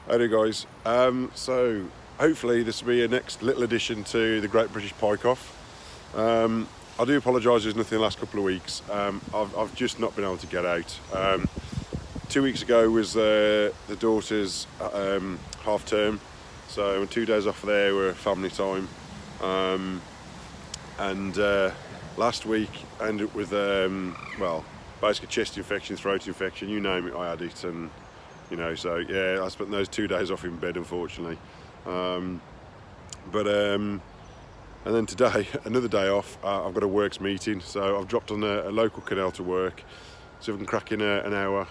Howdy guys. So hopefully this will be a next little addition to the Great British Pike Off. I do apologise there's nothing the last couple of weeks. I've just not been able to get out. 2 weeks ago was the daughter's half term, so 2 days off there were family time. And last week I ended up with well, basically chest infection, throat infection, you name it, I had it. And you know, so yeah, I spent those 2 days off in bed, unfortunately. And then today, another day off. I've got a works meeting, so I've dropped on a local canal to work, so I can crack in an hour,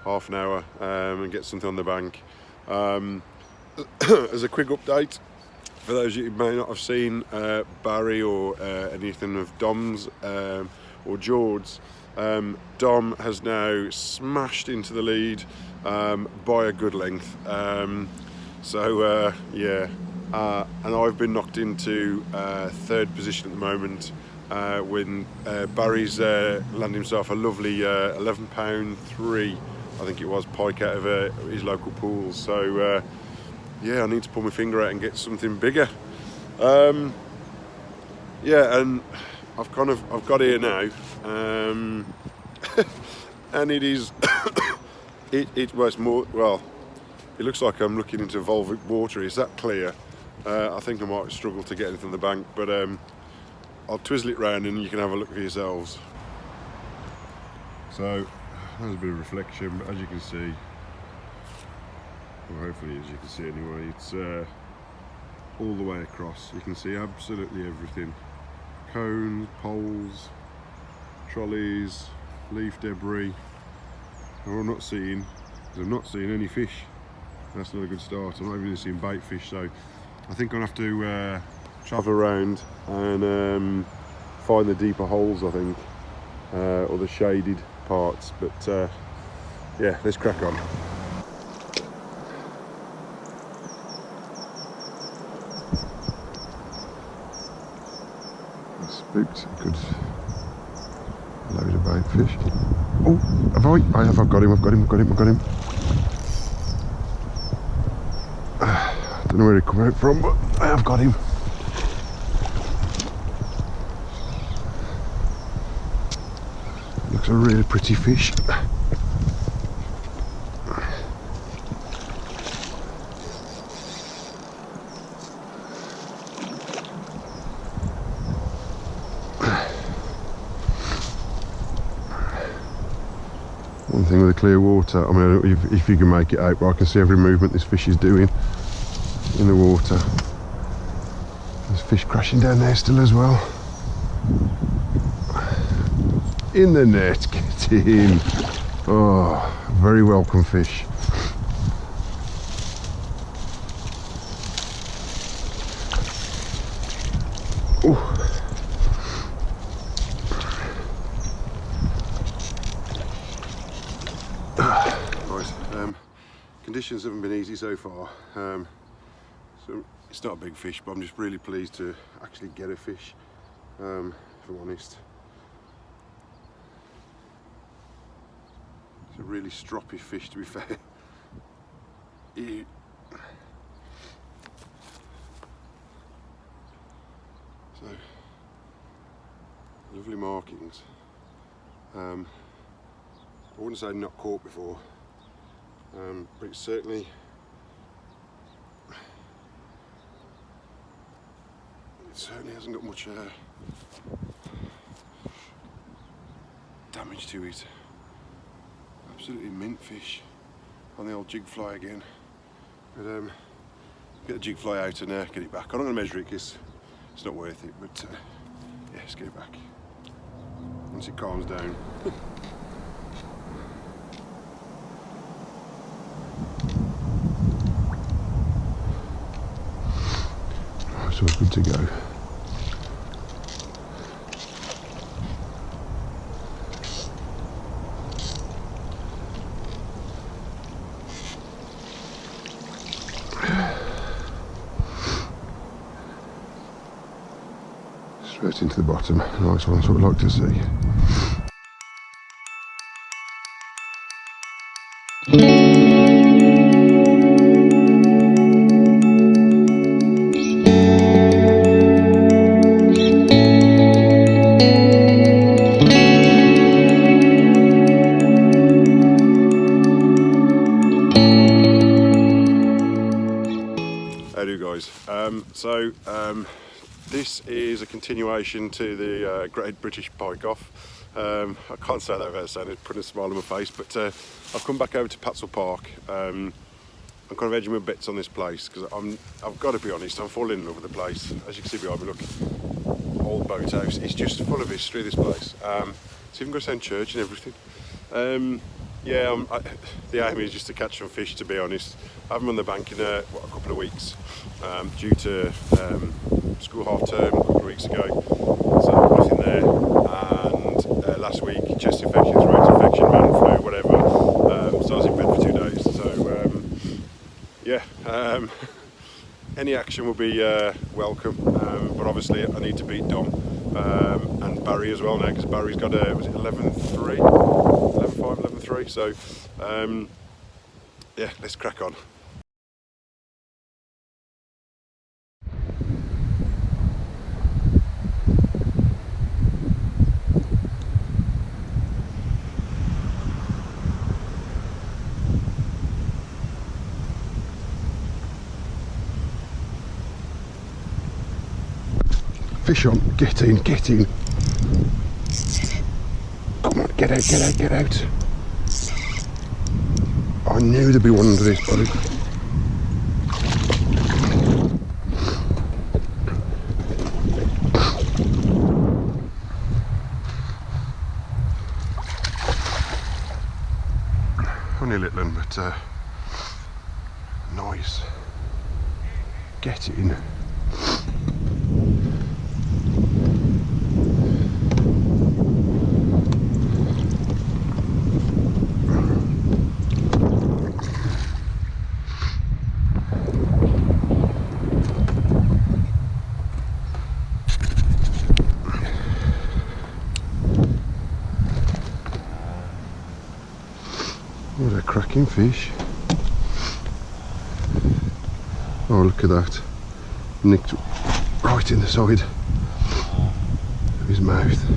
half an hour, and get something on the bank. As a quick update, for those of you who may not have seen Barry or anything of Dom's or George's, Dom has now smashed into the lead by a good length. Yeah, and I've been knocked into third position at the moment when Barry's landed himself a lovely £11.3, I think it was, pike out of his local pools. So yeah, I need to pull my finger out and get something bigger. Yeah, and I've got here now, and it is it was more, well, it looks like I'm looking into volvic water. Is that clear? I think I might struggle to get anything on the bank, but I'll twizzle it round and you can have a look for yourselves. So there's a bit of reflection, but as you can see, well, hopefully as you can see anyway, it's all the way across. You can see absolutely everything: cones, poles, trolleys, leaf debris. And I'm not seeing any fish. That's not a good start. I'm not even seeing bait fish, so I think I'll have to travel around and find the deeper holes, I think, or the shaded parts. But yeah, let's crack on. Spooked a good load of bait fish. Oh, I've got him. I don't know where he come out from, but I have got him. Looks a really pretty fish. One thing with the clear water, I mean, I don't know if you can make it out, but I can see every movement this fish is doing in the water. There's fish crashing down there still as well. In the net, get in. Oh, very welcome fish. Ooh. Right, conditions haven't been easy so far. So it's not a big fish, but I'm just really pleased to actually get a fish, if I'm honest. It's a really stroppy fish, to be fair. So, lovely markings. I wouldn't say not caught before, but it's certainly hasn't got much damage to it. Absolutely mint fish on the old jig fly again. But get the jig fly out and get it back. I'm not going to measure it because it's not worth it, but yeah, let's get it back once it calms down. So it's good to go. Straight into the bottom. Nice one, that's what we'd like to see. How do you guys? This is a continuation to the Great British Pike Off. I can't say that without saying it, putting a smile on my face, but I've come back over to Patshull Park. I'm kind of edging my bets on this place because I've got to be honest, I'm falling in love with the place. As you can see behind me, look, old boathouse. It's just full of history, this place. It's even got its own church and everything. The aim is just to catch some fish, to be honest. I haven't been on the bank in a couple of weeks due to school half term a couple of weeks ago, so nothing there. And last week, chest infection, throat infection, man flu, whatever. So I was in bed for 2 days. So any action will be welcome, but obviously I need to beat Dom and Barry as well now, because Barry's got a, was it 11.3? 11.5, 11.3, so yeah, let's crack on. Fish on, get in, get in. Come on, get out, get out, get out. I knew there'd be one under this, buddy. Only a little one, but nice. Get in. What a cracking fish. Oh, look at that. Nicked right in the side of his mouth.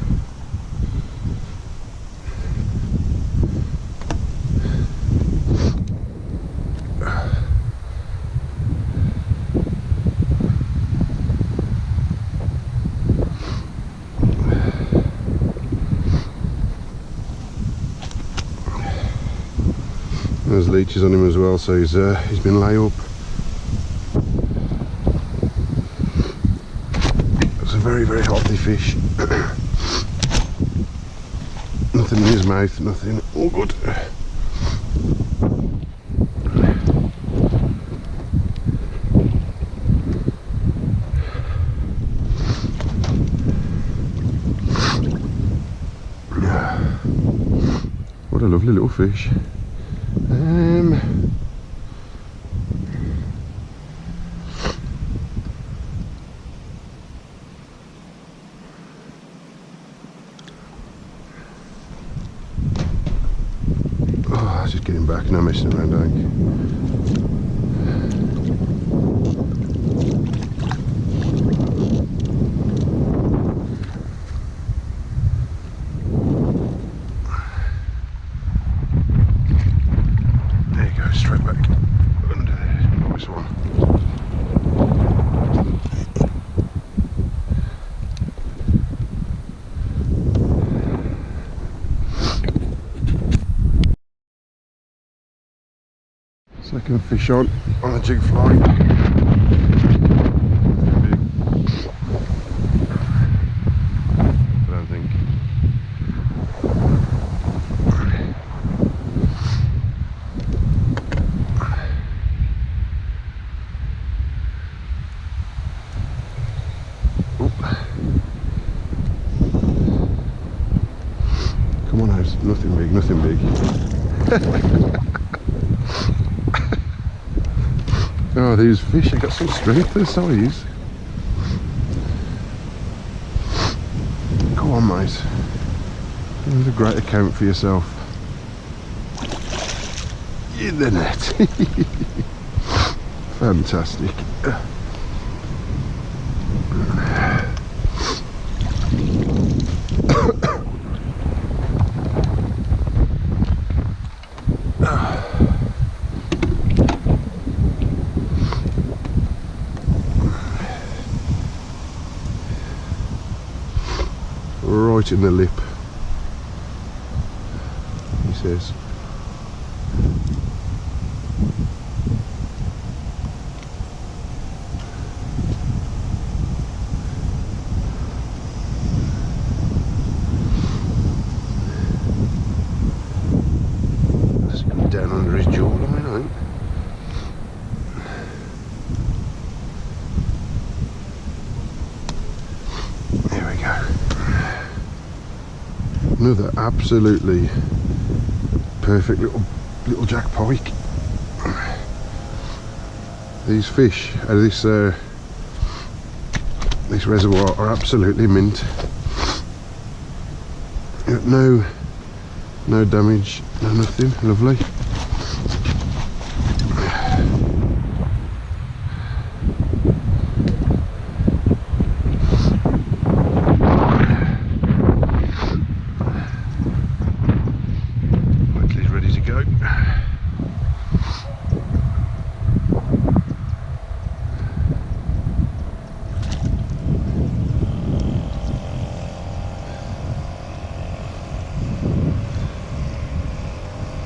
There's leeches on him as well, so he's been lay up. It's a very, very healthy fish. Nothing in his mouth, nothing. All good. What a lovely little fish. Just getting back, no messing around, There you go, straight back under there. Nice one. Second fish on a jig fly. Big. I don't think. Come on out, nothing big, nothing big. Oh, these fish have got some strength, their size. Go on, mate. There's a great account for yourself. In the net. Fantastic. right in the lip, he says. Just go down under his jawline, I think. Another absolutely perfect little jack pike. These fish out of this reservoir are absolutely mint. No damage, no nothing. Lovely.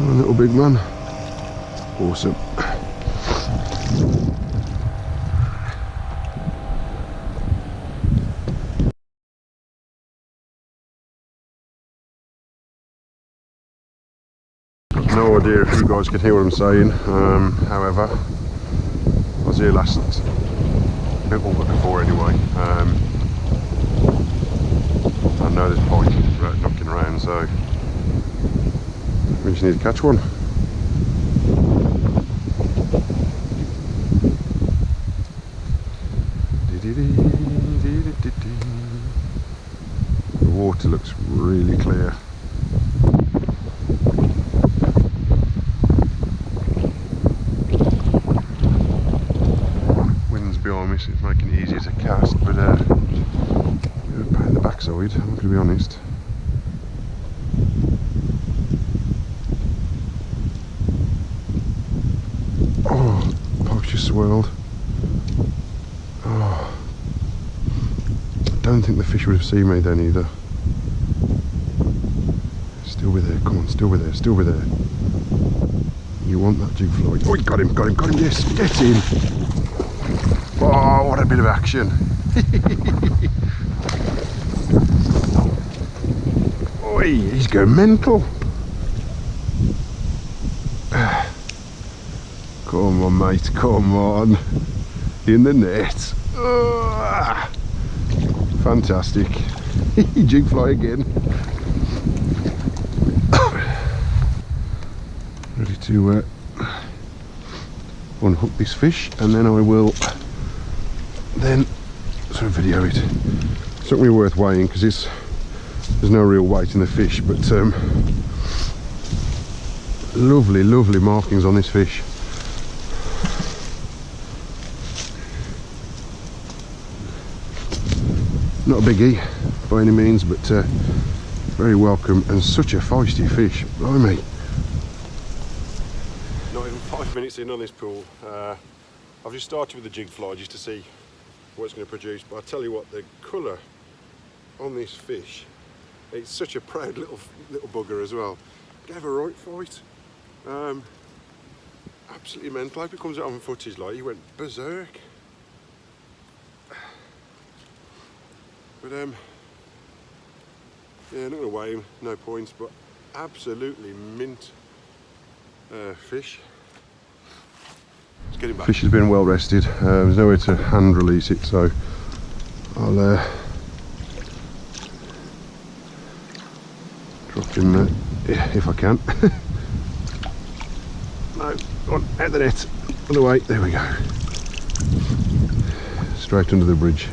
Little big man, awesome. No idea if you guys can hear what I'm saying. However, I was here last bit before anyway. I know there's pike knocking around, so we just need to catch one. The water looks really clear. Wind's behind me, so it's making it easier to cast, but a pain in the backside, I'm going to be honest. Oh, pike's just swirled. Oh, I don't think the fish would have seen me then either. Still be there, come on, still be there, still be there. You want that jig fly. Oh, got him, yes, get in. Oh, what a bit of action. Oi, he's going mental. Come on, mate, come on. In the net. Fantastic. Jig fly again. Ready to unhook this fish, and then I will sort of video it. It's not going to be worth weighing because there's no real weight in the fish, but lovely markings on this fish. Not a biggie by any means, but very welcome, and such a feisty fish. Blimey. Not even 5 minutes in on this pool. I've just started with the jig fly just to see what it's going to produce, but I tell you what, the colour on this fish, it's such a proud little bugger as well. Gave a right fight. Absolutely mental. I hope it comes out on footage. Like, he went berserk. But yeah, not going to weigh him, no points, but absolutely mint fish. Let's get him back. Fish has been well rested. There's nowhere to hand release it, so I'll drop him if I can. No, on out the net, other way. There we go. Straight under the bridge.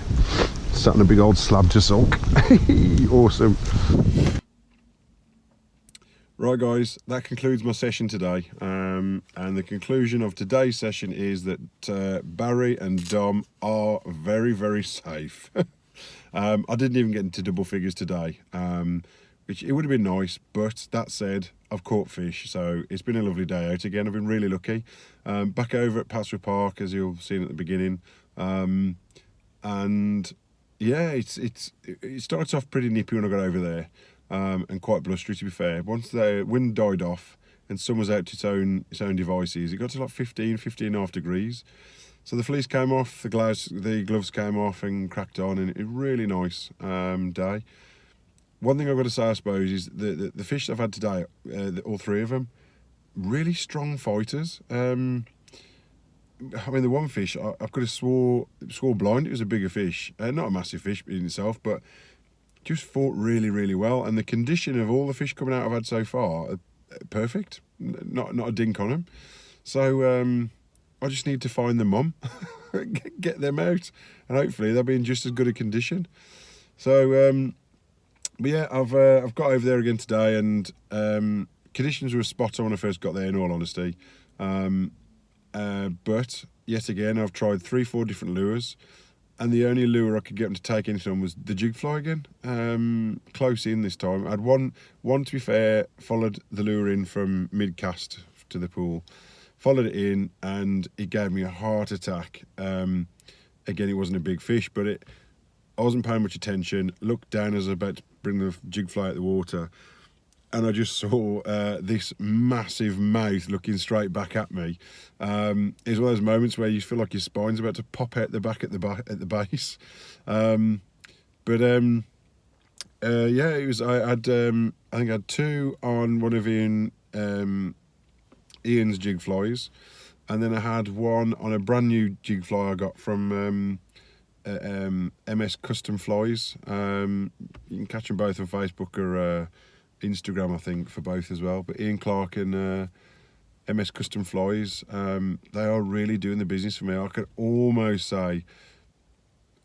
Sat on a big old slab to sulk. Awesome. Right guys, that concludes my session today, and the conclusion of today's session is that Barry and Dom are very safe. I didn't even get into double figures today, which it would have been nice, but that said, I've caught fish, so it's been a lovely day out again. I've been really lucky. Back over at Patshull Park, as you've seen at the beginning, and yeah, it starts off pretty nippy when I got over there, and quite blustery to be fair. Once the wind died off and sun was out to its own devices, it got to like 15.5 degrees. So the fleece came off, the gloves came off and cracked on, and a really nice day. One thing I've got to say, I suppose, is the fish I've had today, all three of them, really strong fighters. I mean, the one fish I could have swore blind it was a bigger fish, not a massive fish in itself, but just fought really, really well. And the condition of all the fish coming out I've had so far, perfect. Not a dink on them. So I just need to find the mum, get them out, and hopefully they'll be in just as good a condition. So, but yeah, I've got over there again today, and conditions were spot on when I first got there, in all honesty. But yet again, I've tried 3-4 different lures, and the only lure I could get them to take anything on was the jig fly again. Close in this time. I had one to be fair, followed the lure in from mid cast to the pool, followed it in, and it gave me a heart attack. Again, it wasn't a big fish, but I wasn't paying much attention. Looked down as I was about to bring the jig fly out the water, and I just saw this massive mouth looking straight back at me. It's one of those moments where you feel like your spine's about to pop out the back at the base. Yeah, it was. I think I had 2 on one of Ian's jig flies, and then I had 1 on a brand new jig fly I got from MS Custom Flies. You can catch them both on Facebook or Instagram, I think, for both as well. But Ian Clark and MS Custom Flies, they are really doing the business for me. I could almost say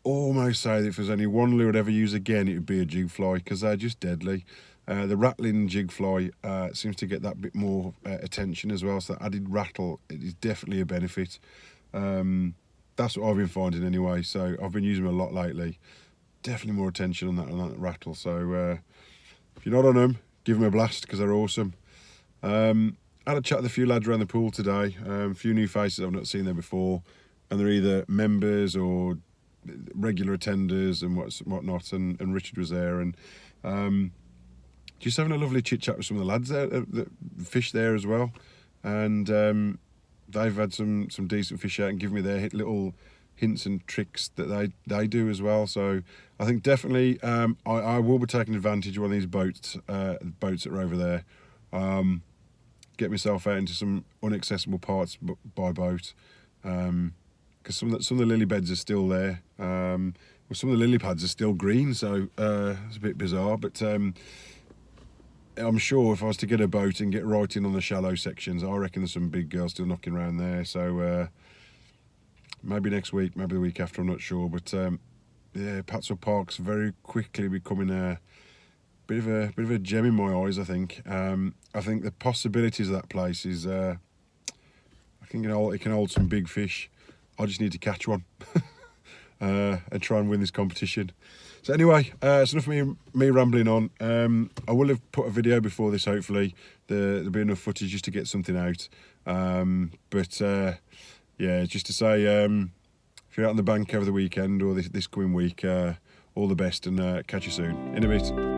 that if there's only one lure I'd ever use again, it would be a jig fly, because they're just deadly. The rattling jig fly seems to get that bit more attention as well, so that added rattle, it is definitely a benefit. That's what I've been finding anyway, so I've been using them a lot lately. Definitely more attention on that rattle, so if you're not on them, give them a blast, because they're awesome. I had a chat with a few lads around the pool today, a few new faces I've not seen there before, and they're either members or regular attenders and whatnot, and Richard was there, and just having a lovely chit chat with some of the lads there, that fish there as well, and they've had some decent fish out and given me their little hints and tricks that they do as well. So I think definitely I will be taking advantage of one of these boats that are over there. Get myself out into some inaccessible parts by boat, because some of the lily beds are still there. Well, some of the lily pads are still green, so it's a bit bizarre, but I'm sure if I was to get a boat and get right in on the shallow sections, I reckon there's some big girls still knocking around there. So maybe next week, maybe the week after, I'm not sure. But yeah, Patshull Park's very quickly becoming a bit of a gem in my eyes, I think. I think the possibilities of that place is, I think it can hold some big fish. I just need to catch one and try and win this competition. So anyway, it's enough of me rambling on. I will have put a video before this, hopefully. There'll be enough footage just to get something out. Yeah, just to say, if you're out on the bank over the weekend or this coming week, all the best, and catch you soon. In a bit.